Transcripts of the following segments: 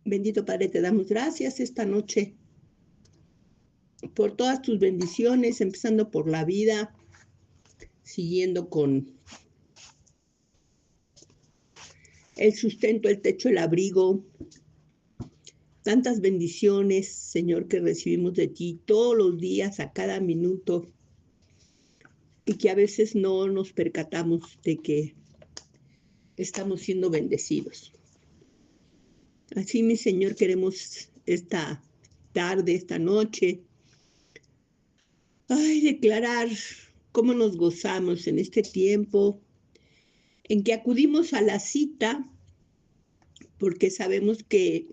Bendito Padre, te damos gracias esta noche por todas tus bendiciones, empezando por la vida, siguiendo con el sustento, el techo, el abrigo. Tantas bendiciones, Señor, que recibimos de ti todos los días, a cada minuto, y que a veces no nos percatamos de que estamos siendo bendecidos. Así, mi Señor, queremos esta tarde, esta noche, declarar cómo nos gozamos en este tiempo en que acudimos a la cita, porque sabemos que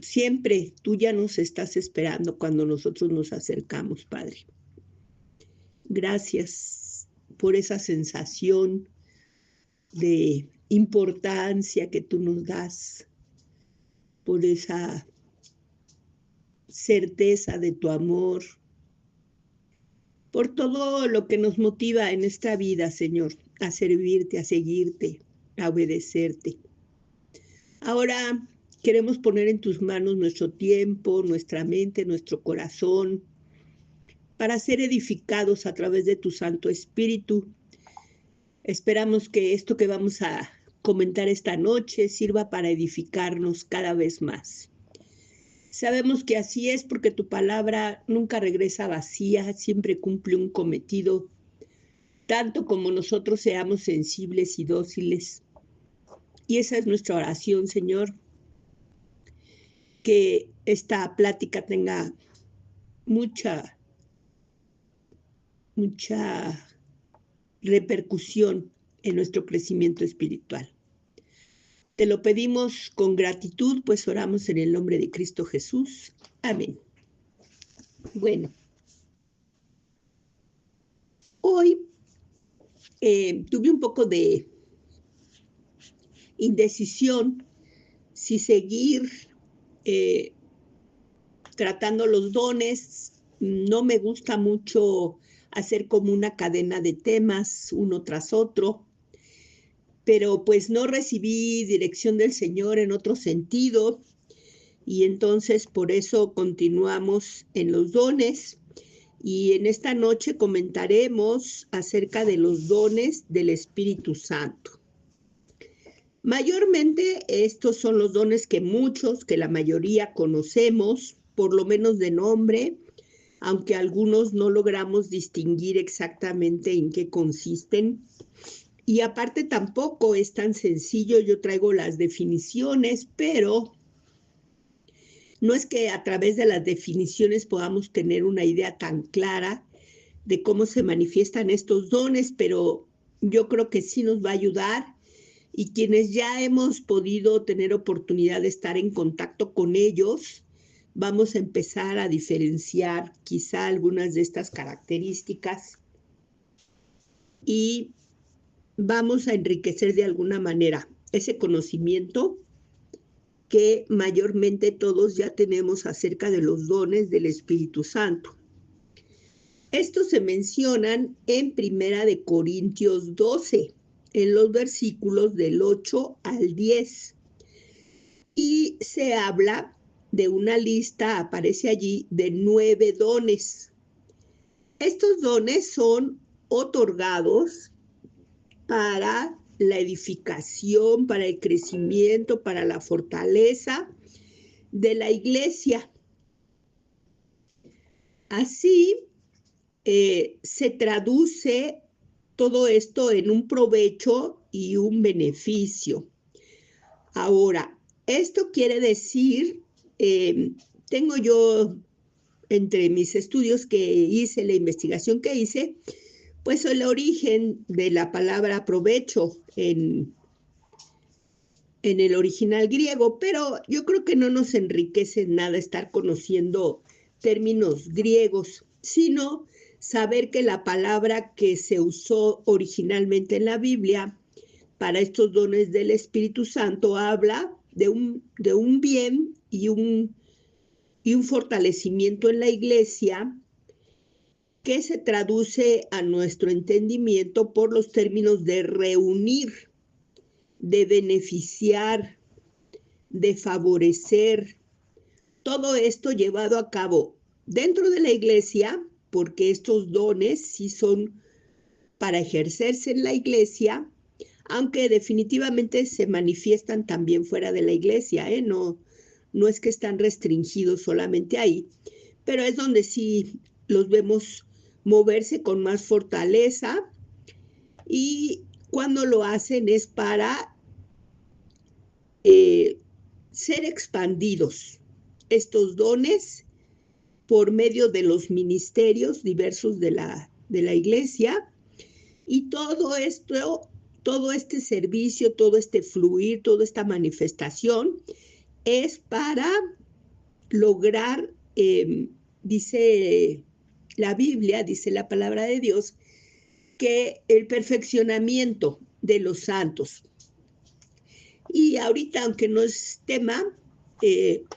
siempre tú ya nos estás esperando cuando nosotros nos acercamos, Padre. Gracias por esa sensación de importancia que tú nos das, por esa certeza de tu amor, por todo lo que nos motiva en esta vida, Señor, a servirte, a seguirte, a obedecerte. Ahora queremos poner en tus manos nuestro tiempo, nuestra mente, nuestro corazón, para ser edificados a través de tu Santo Espíritu. Esperamos que esto que vamos a comentar esta noche sirva para edificarnos cada vez más. Sabemos que así es porque tu palabra nunca regresa vacía, siempre cumple un cometido, tanto como nosotros seamos sensibles y dóciles. Y esa es nuestra oración, Señor, que esta plática tenga mucha repercusión en nuestro crecimiento espiritual. Te lo pedimos con gratitud, pues oramos en el nombre de Cristo Jesús. Amén. Bueno, hoy tuve un poco de indecisión si seguir tratando los dones. No me gusta mucho hacer como una cadena de temas uno tras otro, pero pues no recibí dirección del Señor en otro sentido, y entonces por eso continuamos en los dones, y en esta noche comentaremos acerca de los dones del Espíritu Santo. Mayormente estos son los dones que la mayoría conocemos, por lo menos de nombre, aunque algunos no logramos distinguir exactamente en qué consisten. Y aparte tampoco es tan sencillo, yo traigo las definiciones, pero no es que a través de las definiciones podamos tener una idea tan clara de cómo se manifiestan estos dones, pero yo creo que sí nos va a ayudar, y quienes ya hemos podido tener oportunidad de estar en contacto con ellos, vamos a empezar a diferenciar quizá algunas de estas características y vamos a enriquecer de alguna manera ese conocimiento que mayormente todos ya tenemos acerca de los dones del Espíritu Santo. Estos se mencionan en 1 Corintios 12, en los versículos del 8 al 10. Y se habla de una lista, aparece allí, de 9 dones. Estos dones son otorgados para la edificación, para el crecimiento, para la fortaleza de la iglesia. Así se traduce todo esto en un provecho y un beneficio. Ahora, esto quiere decir, tengo yo entre mis estudios que hice, la investigación que hice, pues el origen de la palabra provecho en el original griego, pero yo creo que no nos enriquece nada estar conociendo términos griegos, sino saber que la palabra que se usó originalmente en la Biblia para estos dones del Espíritu Santo habla de un bien y un fortalecimiento en la iglesia que se traduce a nuestro entendimiento por los términos de reunir, de beneficiar, de favorecer. Todo esto llevado a cabo dentro de la iglesia, porque estos dones sí son para ejercerse en la iglesia, aunque definitivamente se manifiestan también fuera de la iglesia, ¿eh? No es que están restringidos solamente ahí, pero es donde sí los vemos moverse con más fortaleza, y cuando lo hacen es para ser expandidos estos dones por medio de los ministerios diversos de la iglesia, y todo esto, todo este servicio, todo este fluir, toda esta manifestación es para lograr, dice la Biblia, dice la palabra de Dios, que el perfeccionamiento de los santos. Y ahorita, aunque no es tema,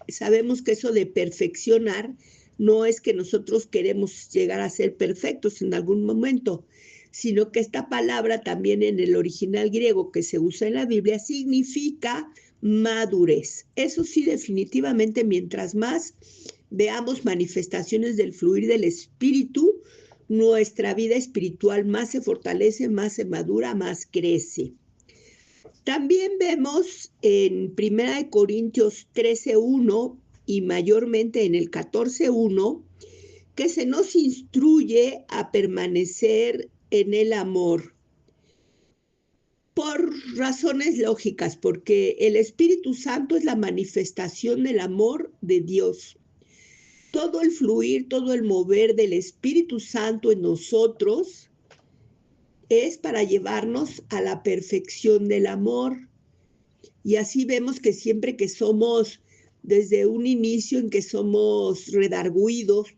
sabemos que eso de perfeccionar no es que nosotros queremos llegar a ser perfectos en algún momento, sino que esta palabra también en el original griego que se usa en la Biblia significa madurez. Eso sí, definitivamente, mientras más veamos manifestaciones del fluir del Espíritu, nuestra vida espiritual más se fortalece, más se madura, más crece. También vemos en 1 Corintios 13:1 y mayormente en el 14:1 que se nos instruye a permanecer en el amor por razones lógicas, porque el Espíritu Santo es la manifestación del amor de Dios. Todo el fluir, todo el mover del Espíritu Santo en nosotros es para llevarnos a la perfección del amor. Y así vemos que siempre que somos, desde un inicio en que somos redarguidos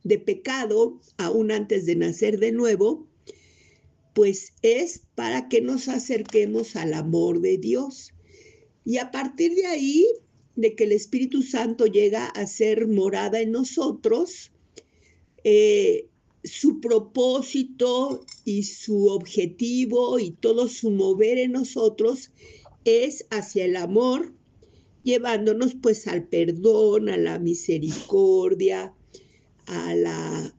de pecado, aún antes de nacer de nuevo, pues es para que nos acerquemos al amor de Dios. Y a partir de ahí, de que el Espíritu Santo llega a ser morada en nosotros, su propósito y su objetivo y todo su mover en nosotros es hacia el amor, llevándonos pues al perdón, a la misericordia, a la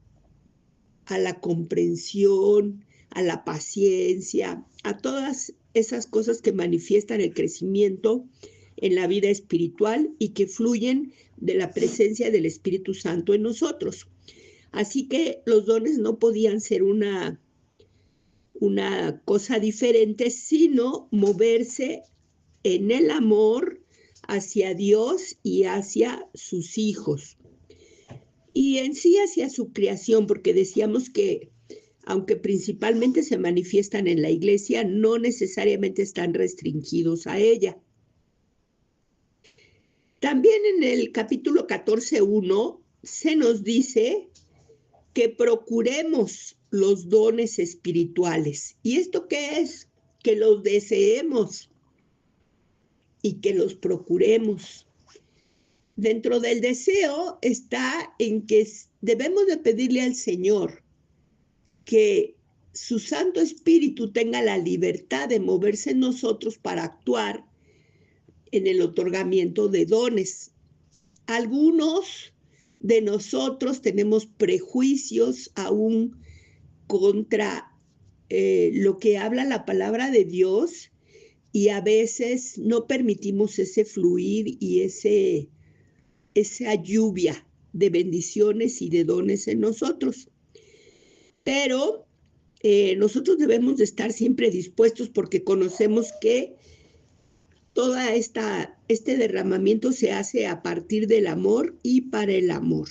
comprensión, a la paciencia, a todas esas cosas que manifiestan el crecimiento en la vida espiritual y que fluyen de la presencia del Espíritu Santo en nosotros. Así que los dones no podían ser una cosa diferente, sino moverse en el amor hacia Dios y hacia sus hijos. Y en sí hacia su creación, porque decíamos que aunque principalmente se manifiestan en la iglesia, no necesariamente están restringidos a ella. También en el capítulo 14:1 se nos dice que procuremos los dones espirituales. ¿Y esto qué es? Que los deseemos y que los procuremos. Dentro del deseo está en que debemos de pedirle al Señor que su Santo Espíritu tenga la libertad de moverse en nosotros para actuar en el otorgamiento de dones. Algunos de nosotros tenemos prejuicios aún contra lo que habla la palabra de Dios, y a veces no permitimos ese fluir y esa lluvia de bendiciones y de dones en nosotros. Pero nosotros debemos de estar siempre dispuestos, porque conocemos que toda este derramamiento se hace a partir del amor y para el amor.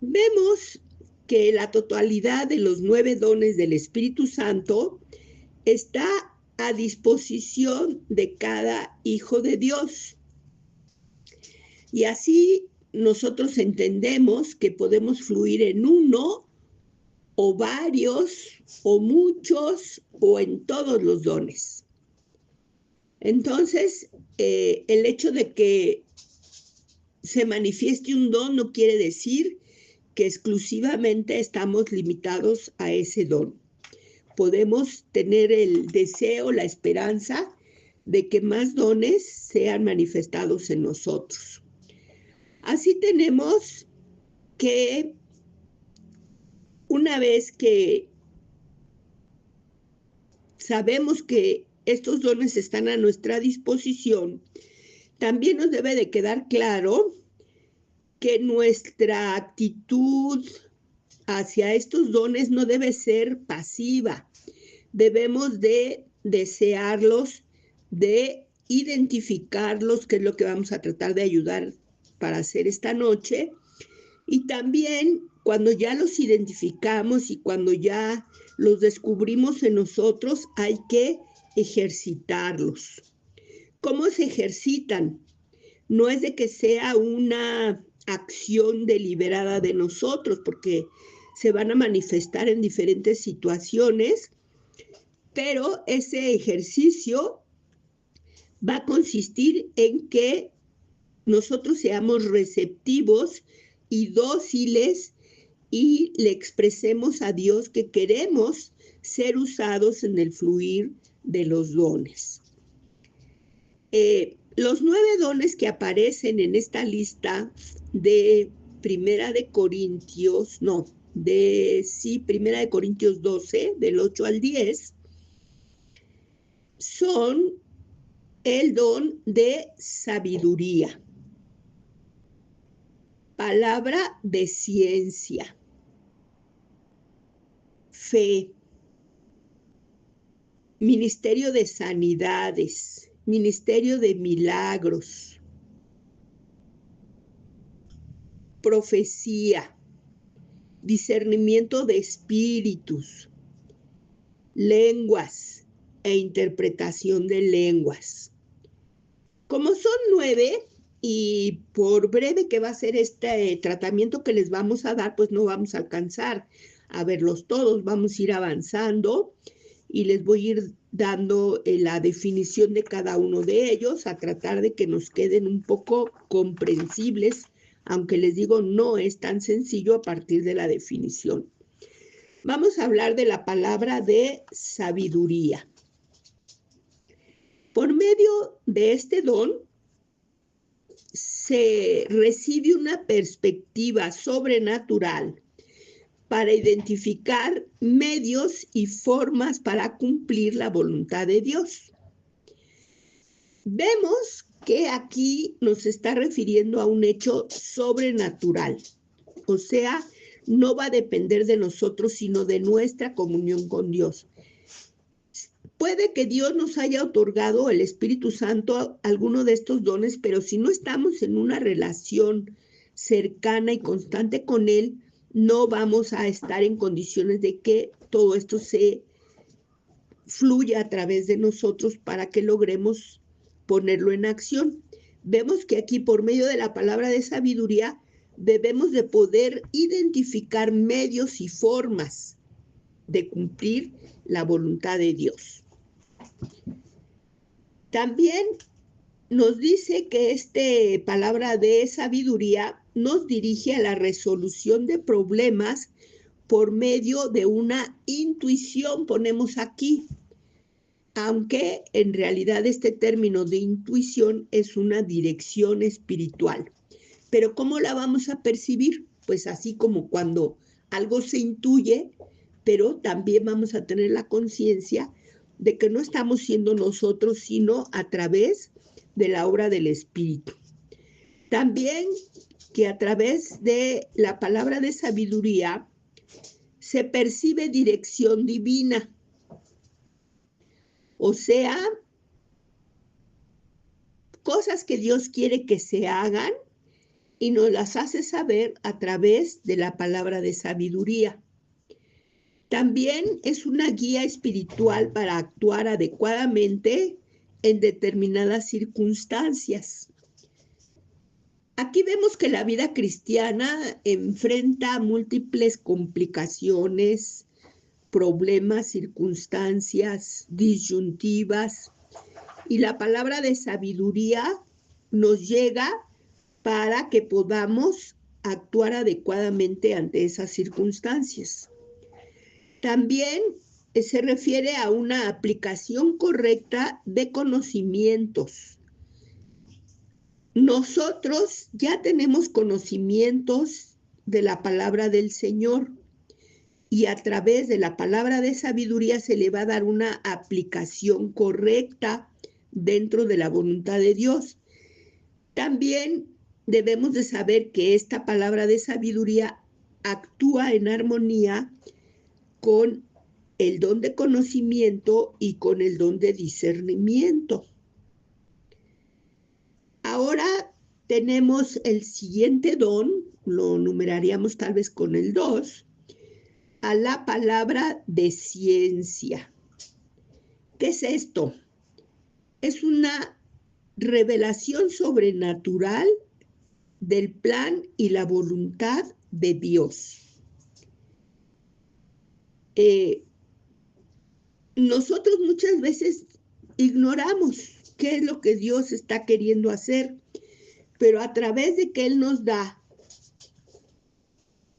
Vemos que la totalidad de los 9 dones del Espíritu Santo está a disposición de cada hijo de Dios. Y así nosotros entendemos que podemos fluir en uno, o varios, o muchos, o en todos los dones. Entonces, el hecho de que se manifieste un don no quiere decir que exclusivamente estamos limitados a ese don. Podemos tener el deseo, la esperanza de que más dones sean manifestados en nosotros. Así tenemos que, una vez que sabemos que estos dones están a nuestra disposición, también nos debe de quedar claro que nuestra actitud hacia estos dones no debe ser pasiva. Debemos de desearlos, de identificarlos, que es lo que vamos a tratar de ayudar para hacer esta noche. Y también cuando ya los identificamos y cuando ya los descubrimos en nosotros, hay que ejercitarlos. ¿Cómo se ejercitan? No es de que sea una acción deliberada de nosotros, porque se van a manifestar en diferentes situaciones, pero ese ejercicio va a consistir en que nosotros seamos receptivos y dóciles y le expresemos a Dios que queremos ser usados en el fluir de los dones. Los 9 dones que aparecen en esta lista de Primera de Corintios 12, del 8 al 10, son el don de sabiduría, palabra de ciencia, fe, ministerio de sanidades, ministerio de milagros, profecía, discernimiento de espíritus, lenguas e interpretación de lenguas. Como son 9, y por breve que va a ser este tratamiento que les vamos a dar, pues no vamos a alcanzar a verlos todos, vamos a ir avanzando y les voy a ir dando la definición de cada uno de ellos, a tratar de que nos queden un poco comprensibles, aunque les digo, no es tan sencillo a partir de la definición. Vamos a hablar de la palabra de sabiduría. Por medio de este don, se recibe una perspectiva sobrenatural para identificar medios y formas para cumplir la voluntad de Dios. Vemos que aquí nos está refiriendo a un hecho sobrenatural, o sea, no va a depender de nosotros, sino de nuestra comunión con Dios. Puede que Dios nos haya otorgado el Espíritu Santo alguno de estos dones, pero si no estamos en una relación cercana y constante con Él, no vamos a estar en condiciones de que todo esto se fluya a través de nosotros para que logremos ponerlo en acción. Vemos que aquí, por medio de la palabra de sabiduría, debemos de poder identificar medios y formas de cumplir la voluntad de Dios. También nos dice que esta palabra de sabiduría nos dirige a la resolución de problemas por medio de una intuición, ponemos aquí, aunque en realidad este término de intuición es una dirección espiritual. Pero ¿cómo la vamos a percibir? Pues así como cuando algo se intuye, pero también vamos a tener la conciencia de que no estamos siendo nosotros, sino a través de la obra del Espíritu. También que a través de la palabra de sabiduría se percibe dirección divina. O sea, cosas que Dios quiere que se hagan y nos las hace saber a través de la palabra de sabiduría. También es una guía espiritual para actuar adecuadamente en determinadas circunstancias. Aquí vemos que la vida cristiana enfrenta múltiples complicaciones, problemas, circunstancias, disyuntivas, y la palabra de sabiduría nos llega para que podamos actuar adecuadamente ante esas circunstancias. También se refiere a una aplicación correcta de conocimientos. Nosotros ya tenemos conocimientos de la palabra del Señor y a través de la palabra de sabiduría se le va a dar una aplicación correcta dentro de la voluntad de Dios. También debemos de saber que esta palabra de sabiduría actúa en armonía con el don de conocimiento y con el don de discernimiento. Ahora tenemos el siguiente don, lo numeraríamos tal vez con el 2, a la palabra de ciencia. ¿Qué es esto? Es una revelación sobrenatural del plan y la voluntad de Dios. Nosotros muchas veces ignoramos qué es lo que Dios está queriendo hacer, pero a través de que Él nos da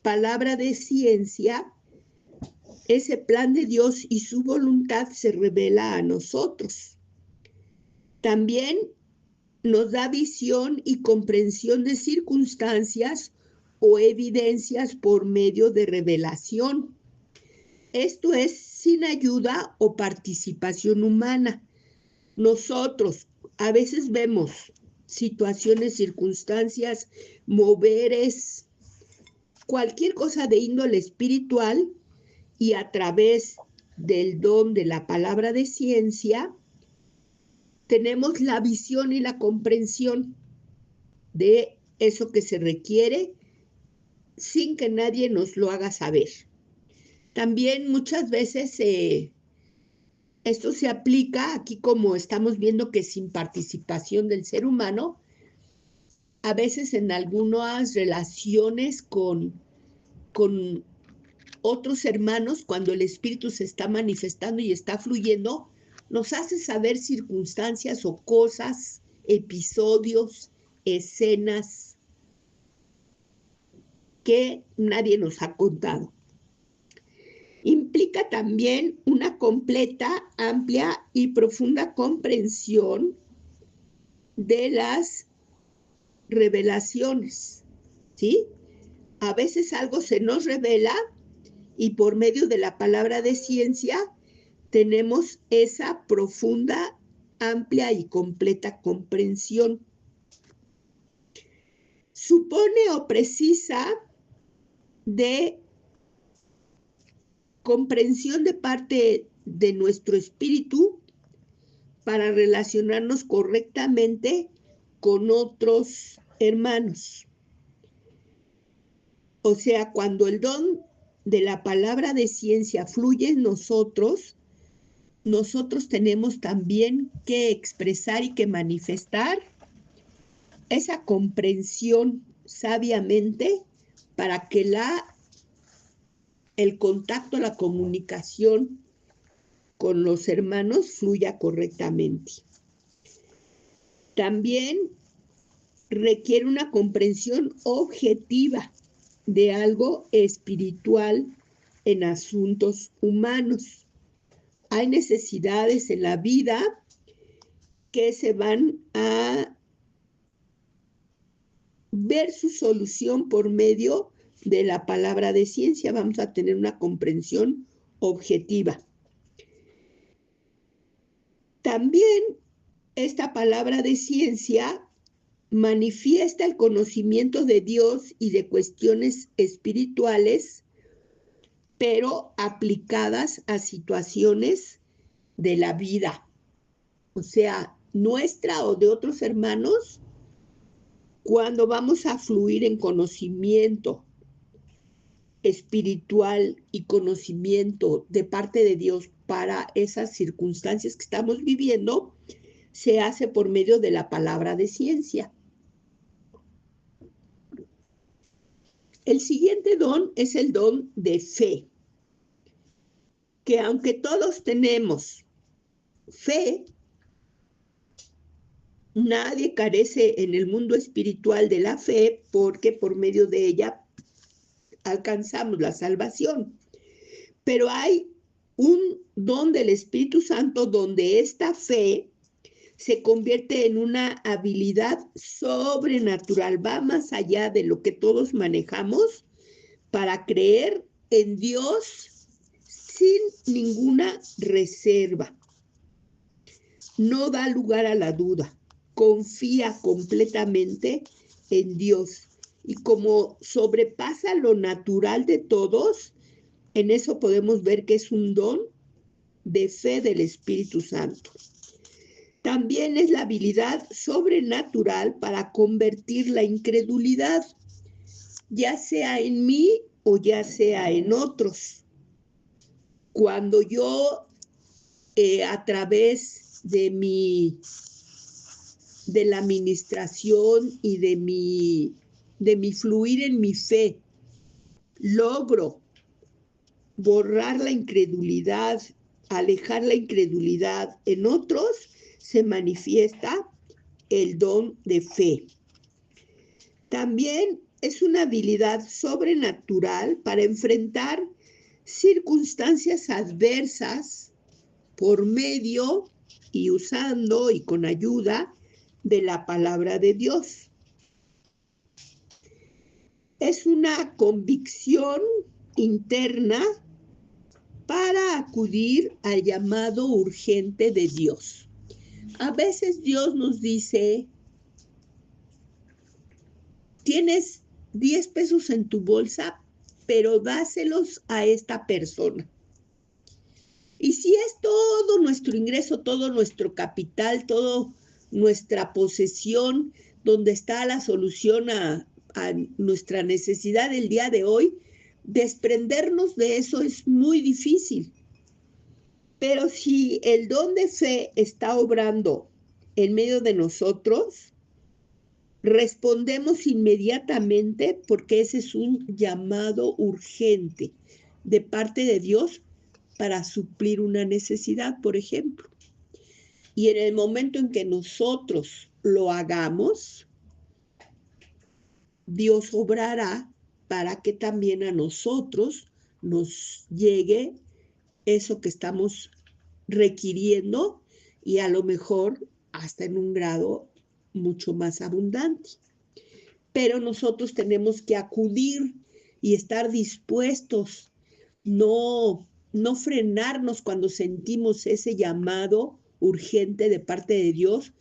palabra de ciencia, ese plan de Dios y su voluntad se revela a nosotros. También nos da visión y comprensión de circunstancias o evidencias por medio de revelación. Esto es sin ayuda o participación humana. Nosotros a veces vemos situaciones, circunstancias, moveres, cualquier cosa de índole espiritual y a través del don de la palabra de ciencia tenemos la visión y la comprensión de eso que se requiere sin que nadie nos lo haga saber. También muchas veces esto se aplica aquí, como estamos viendo que sin participación del ser humano, a veces en algunas relaciones con otros hermanos, cuando el Espíritu se está manifestando y está fluyendo, nos hace saber circunstancias o cosas, episodios, escenas que nadie nos ha contado. Implica también una completa, amplia y profunda comprensión de las revelaciones, ¿sí? A veces algo se nos revela y por medio de la palabra de ciencia tenemos esa profunda, amplia y completa comprensión. Supone o precisa de comprensión de parte de nuestro espíritu para relacionarnos correctamente con otros hermanos. O sea, cuando el don de la palabra de ciencia fluye en nosotros, nosotros tenemos también que expresar y que manifestar esa comprensión sabiamente para que el contacto, la comunicación con los hermanos fluya correctamente. También requiere una comprensión objetiva de algo espiritual en asuntos humanos. Hay necesidades en la vida que se van a ver su solución por medio de la palabra de ciencia. Vamos a tener una comprensión objetiva. También esta palabra de ciencia manifiesta el conocimiento de Dios y de cuestiones espirituales, pero aplicadas a situaciones de la vida, o sea, nuestra o de otros hermanos, cuando vamos a fluir en conocimiento espiritual y conocimiento de parte de Dios para esas circunstancias que estamos viviendo, se hace por medio de la palabra de ciencia. El siguiente don es el don de fe, que aunque todos tenemos fe, nadie carece en el mundo espiritual de la fe porque por medio de ella alcanzamos la salvación. Pero hay un don del Espíritu Santo donde esta fe se convierte en una habilidad sobrenatural, va más allá de lo que todos manejamos para creer en Dios sin ninguna reserva. No da lugar a la duda, confía completamente en Dios. Y como sobrepasa lo natural de todos, en eso podemos ver que es un don de fe del Espíritu Santo. También es la habilidad sobrenatural para convertir la incredulidad, ya sea en mí o ya sea en otros. Cuando yo a través de la administración y de mi fluir en mi fe, logro borrar la incredulidad, alejar la incredulidad en otros, se manifiesta el don de fe. También es una habilidad sobrenatural para enfrentar circunstancias adversas por medio y usando y con ayuda de la palabra de Dios. Es una convicción interna para acudir al llamado urgente de Dios. A veces Dios nos dice, tienes 10 pesos en tu bolsa, pero dáselos a esta persona. Y si es todo nuestro ingreso, todo nuestro capital, toda nuestra posesión, donde está la solución a nuestra necesidad del día de hoy, desprendernos de eso es muy difícil. Pero si el don de fe está obrando en medio de nosotros, respondemos inmediatamente porque ese es un llamado urgente de parte de Dios para suplir una necesidad, por ejemplo. Y en el momento en que nosotros lo hagamos, Dios obrará para que también a nosotros nos llegue eso que estamos requiriendo y a lo mejor hasta en un grado mucho más abundante. Pero nosotros tenemos que acudir y estar dispuestos, no frenarnos cuando sentimos ese llamado urgente de parte de Dios,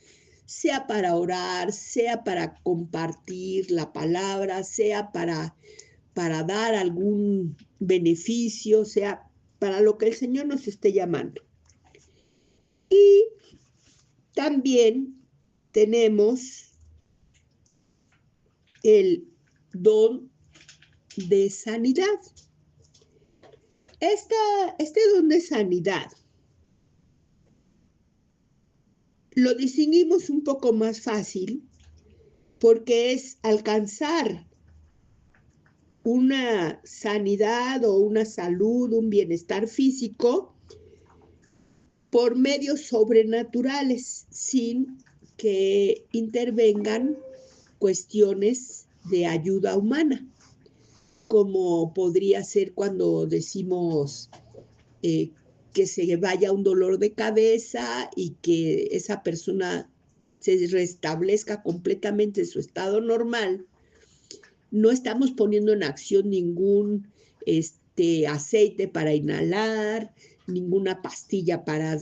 sea para orar, sea para compartir la palabra, sea para dar algún beneficio, sea para lo que el Señor nos esté llamando. Y también tenemos el don de sanidad. Este don de sanidad lo distinguimos un poco más fácil porque es alcanzar una sanidad o una salud, un bienestar físico por medios sobrenaturales, sin que intervengan cuestiones de ayuda humana, como podría ser cuando decimos que se vaya un dolor de cabeza y que esa persona se restablezca completamente su estado normal. No estamos poniendo en acción ningún aceite para inhalar, ninguna pastilla para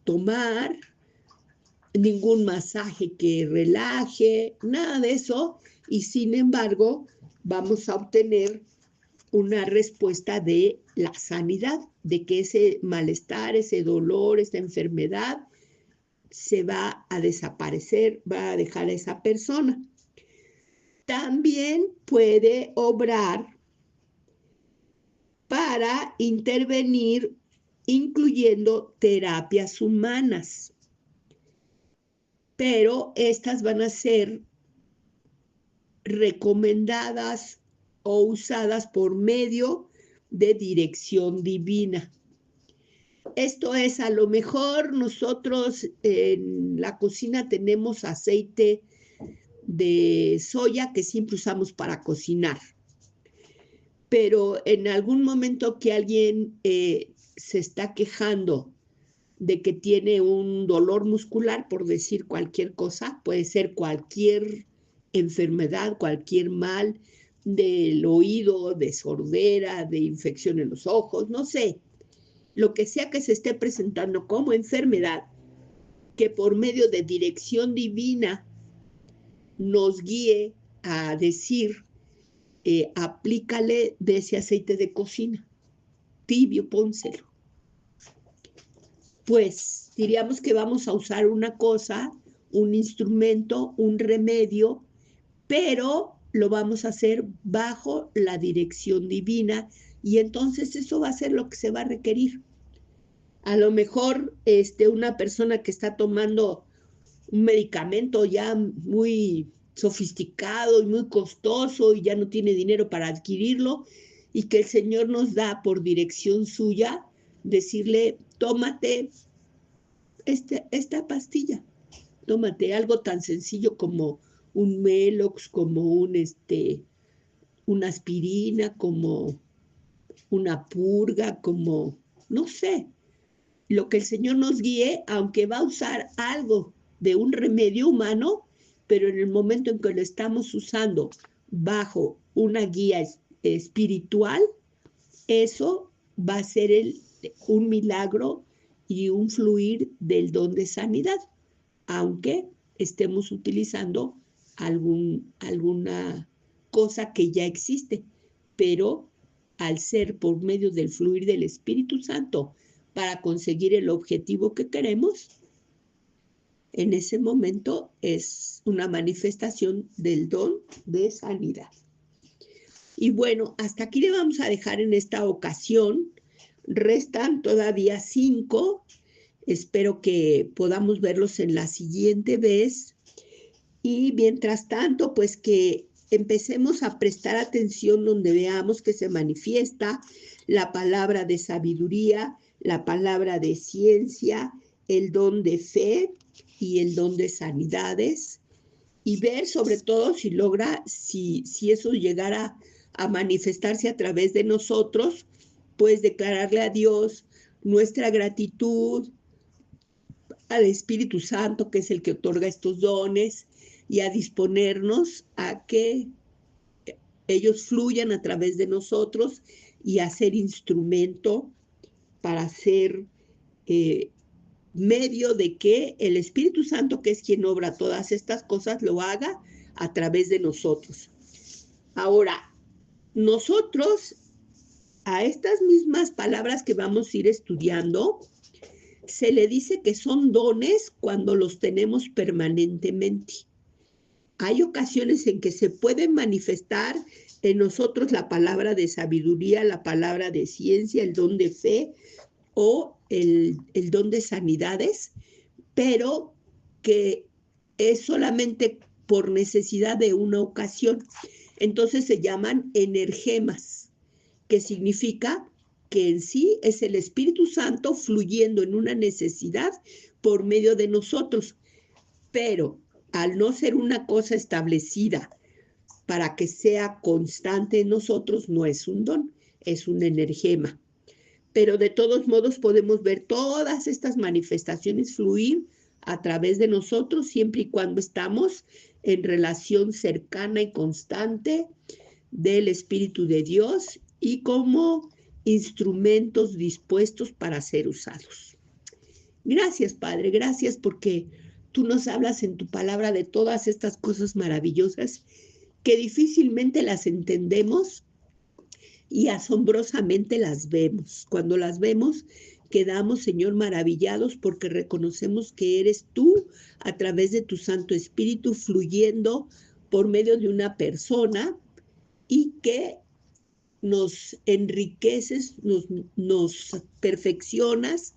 tomar, ningún masaje que relaje, nada de eso. Y sin embargo, vamos a obtener una respuesta de la sanidad, de que ese malestar, ese dolor, esa enfermedad se va a desaparecer, va a dejar a esa persona. También puede obrar para intervenir incluyendo terapias humanas, pero estas van a ser recomendadas o usadas por medio de dirección divina. Esto es, a lo mejor nosotros en la cocina tenemos aceite de soya que siempre usamos para cocinar, pero en algún momento que alguien se está quejando de que tiene un dolor muscular, por decir cualquier cosa, puede ser cualquier enfermedad, cualquier mal del oído, de sordera, de infección en los ojos, no sé, lo que sea que se esté presentando como enfermedad, que por medio de dirección divina nos guíe a decir, aplícale de ese aceite de cocina, tibio, pónselo. Pues diríamos que vamos a usar una cosa, un instrumento, un remedio, pero lo vamos a hacer bajo la dirección divina y entonces eso va a ser lo que se va a requerir. A lo mejor una persona que está tomando un medicamento ya muy sofisticado y muy costoso y ya no tiene dinero para adquirirlo y que el Señor nos da por dirección suya, decirle, tómate esta pastilla, tómate algo tan sencillo como un Melox, como una aspirina, como una purga, como, no sé, lo que el Señor nos guíe, aunque va a usar algo de un remedio humano, pero en el momento en que lo estamos usando bajo una guía espiritual, eso va a ser un milagro y un fluir del don de sanidad, aunque estemos utilizando alguna cosa que ya existe, pero al ser por medio del fluir del Espíritu Santo para conseguir el objetivo que queremos, en ese momento es una manifestación del don de sanidad. Y bueno, hasta aquí le vamos a dejar en esta ocasión. Restan todavía 5. Espero que podamos verlos en la siguiente vez. Y mientras tanto, pues que empecemos a prestar atención donde veamos que se manifiesta la palabra de sabiduría, la palabra de ciencia, el don de fe y el don de sanidades. Y ver sobre todo si logra, si eso llegara a manifestarse a través de nosotros, pues declararle a Dios nuestra gratitud, al Espíritu Santo, que es el que otorga estos dones, y a disponernos a que ellos fluyan a través de nosotros y a ser instrumento para ser medio de que el Espíritu Santo, que es quien obra todas estas cosas, lo haga a través de nosotros. Ahora, nosotros, a estas mismas palabras que vamos a ir estudiando, se le dice que son dones cuando los tenemos permanentemente. Hay ocasiones en que se puede manifestar en nosotros la palabra de sabiduría, la palabra de ciencia, el don de fe o el don de sanidades, pero que es solamente por necesidad de una ocasión. Entonces se llaman energemas, que significa que en sí es el Espíritu Santo fluyendo en una necesidad por medio de nosotros, pero al no ser una cosa establecida para que sea constante en nosotros, no es un don, es un energema. Pero de todos modos podemos ver todas estas manifestaciones fluir a través de nosotros siempre y cuando estamos en relación cercana y constante del Espíritu de Dios y como instrumentos dispuestos para ser usados. Gracias, Padre, gracias porque tú nos hablas en tu palabra de todas estas cosas maravillosas que difícilmente las entendemos y asombrosamente las vemos. Cuando las vemos, quedamos, Señor, maravillados porque reconocemos que eres tú a través de tu Santo Espíritu fluyendo por medio de una persona y que nos enriqueces, nos perfeccionas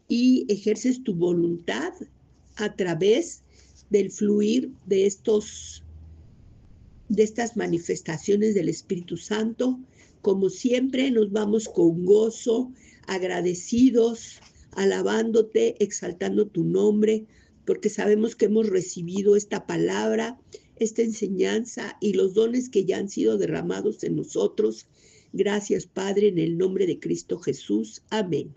y ejerces tu voluntad a través del fluir de estas manifestaciones del Espíritu Santo. Como siempre, nos vamos con gozo, agradecidos, alabándote, exaltando tu nombre, porque sabemos que hemos recibido esta palabra, esta enseñanza y los dones que ya han sido derramados en nosotros Gracias, Padre, en el nombre de Cristo Jesús. Amén.